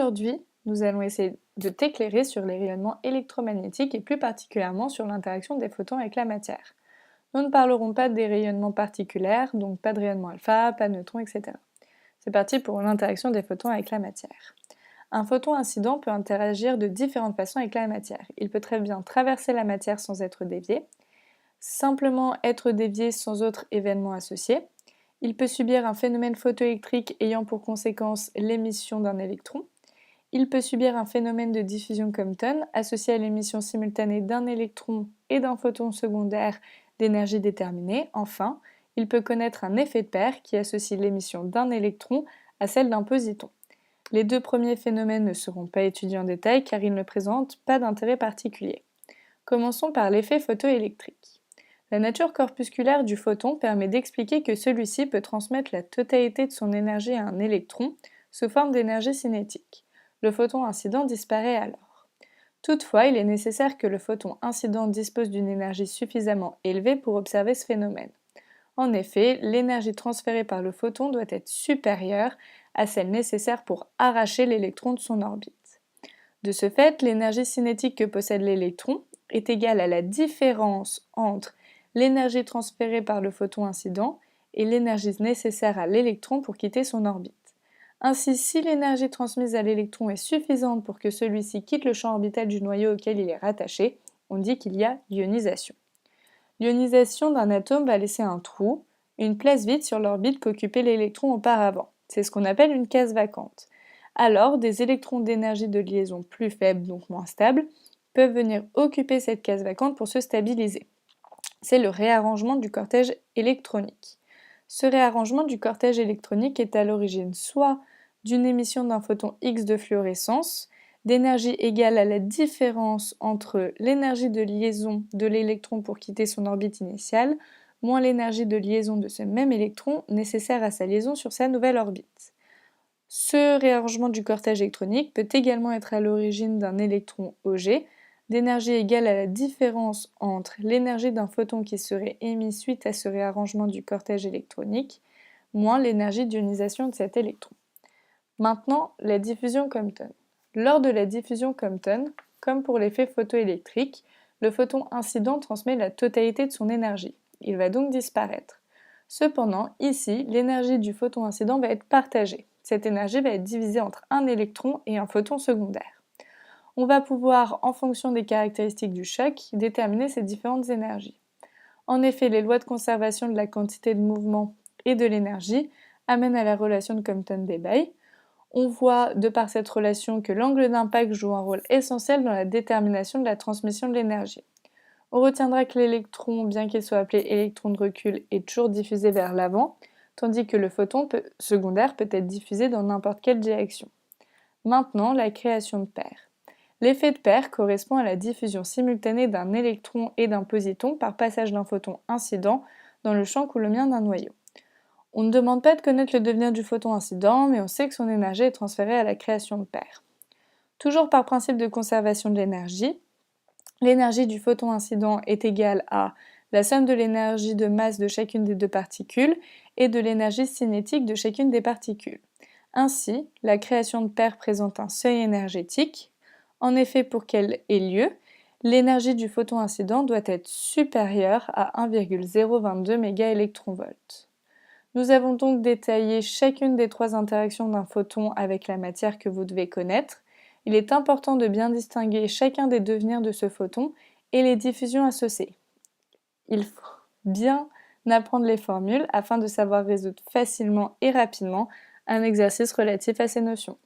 Aujourd'hui, nous allons essayer de t'éclairer sur les rayonnements électromagnétiques et plus particulièrement sur l'interaction des photons avec la matière. Nous ne parlerons pas des rayonnements particulaires, donc pas de rayonnement alpha, pas de neutrons, etc. C'est parti pour l'interaction des photons avec la matière. Un photon incident peut interagir de différentes façons avec la matière. Il peut très bien traverser la matière sans être dévié, simplement être dévié sans autre événement associé. Il peut subir un phénomène photoélectrique ayant pour conséquence l'émission d'un électron. Il peut subir un phénomène de diffusion Compton associé à l'émission simultanée d'un électron et d'un photon secondaire d'énergie déterminée. Enfin, il peut connaître un effet de pair qui associe l'émission d'un électron à celle d'un positon. Les deux premiers phénomènes ne seront pas étudiés en détail car ils ne présentent pas d'intérêt particulier. Commençons par l'effet photoélectrique. La nature corpusculaire du photon permet d'expliquer que celui-ci peut transmettre la totalité de son énergie à un électron sous forme d'énergie cinétique. Le photon incident disparaît alors. Toutefois, il est nécessaire que le photon incident dispose d'une énergie suffisamment élevée pour observer ce phénomène. En effet, l'énergie transférée par le photon doit être supérieure à celle nécessaire pour arracher l'électron de son orbite. De ce fait, l'énergie cinétique que possède l'électron est égale à la différence entre l'énergie transférée par le photon incident et l'énergie nécessaire à l'électron pour quitter son orbite. Ainsi, si l'énergie transmise à l'électron est suffisante pour que celui-ci quitte le champ orbital du noyau auquel il est rattaché, on dit qu'il y a ionisation. L'ionisation d'un atome va laisser un trou, une place vide sur l'orbite qu'occupait l'électron auparavant. C'est ce qu'on appelle une case vacante. Alors, des électrons d'énergie de liaison plus faible, donc moins stable, peuvent venir occuper cette case vacante pour se stabiliser. C'est le réarrangement du cortège électronique. Ce réarrangement du cortège électronique est à l'origine soit d'une émission d'un photon X de fluorescence, d'énergie égale à la différence entre l'énergie de liaison de l'électron pour quitter son orbite initiale, moins l'énergie de liaison de ce même électron nécessaire à sa liaison sur sa nouvelle orbite. Ce réarrangement du cortège électronique peut également être à l'origine d'un électron OG, d'énergie égale à la différence entre l'énergie d'un photon qui serait émis suite à ce réarrangement du cortège électronique, moins l'énergie d'ionisation de cet électron. Maintenant, la diffusion Compton. Lors de la diffusion Compton, comme pour l'effet photoélectrique, le photon incident transmet la totalité de son énergie. Il va donc disparaître. Cependant, ici, l'énergie du photon incident va être partagée. Cette énergie va être divisée entre un électron et un photon secondaire. On va pouvoir, en fonction des caractéristiques du choc, déterminer ces différentes énergies. En effet, les lois de conservation de la quantité de mouvement et de l'énergie amènent à la relation de Compton-Debye. On voit de par cette relation que l'angle d'impact joue un rôle essentiel dans la détermination de la transmission de l'énergie. On retiendra que l'électron, bien qu'il soit appelé électron de recul, est toujours diffusé vers l'avant, tandis que le photon secondaire peut être diffusé dans n'importe quelle direction. Maintenant, la création de paires. L'effet de paire correspond à la diffusion simultanée d'un électron et d'un positon par passage d'un photon incident dans le champ coulombien d'un noyau. On ne demande pas de connaître le devenir du photon incident, mais on sait que son énergie est transférée à la création de paires. Toujours par principe de conservation de l'énergie du photon incident est égale à la somme de l'énergie de masse de chacune des deux particules et de l'énergie cinétique de chacune des particules. Ainsi, la création de paires présente un seuil énergétique. En effet, pour qu'elle ait lieu, l'énergie du photon incident doit être supérieure à 1,022 mégaélectronvolts. Nous avons donc détaillé chacune des trois interactions d'un photon avec la matière que vous devez connaître. Il est important de bien distinguer chacun des devenirs de ce photon et les diffusions associées. Il faut bien apprendre les formules afin de savoir résoudre facilement et rapidement un exercice relatif à ces notions.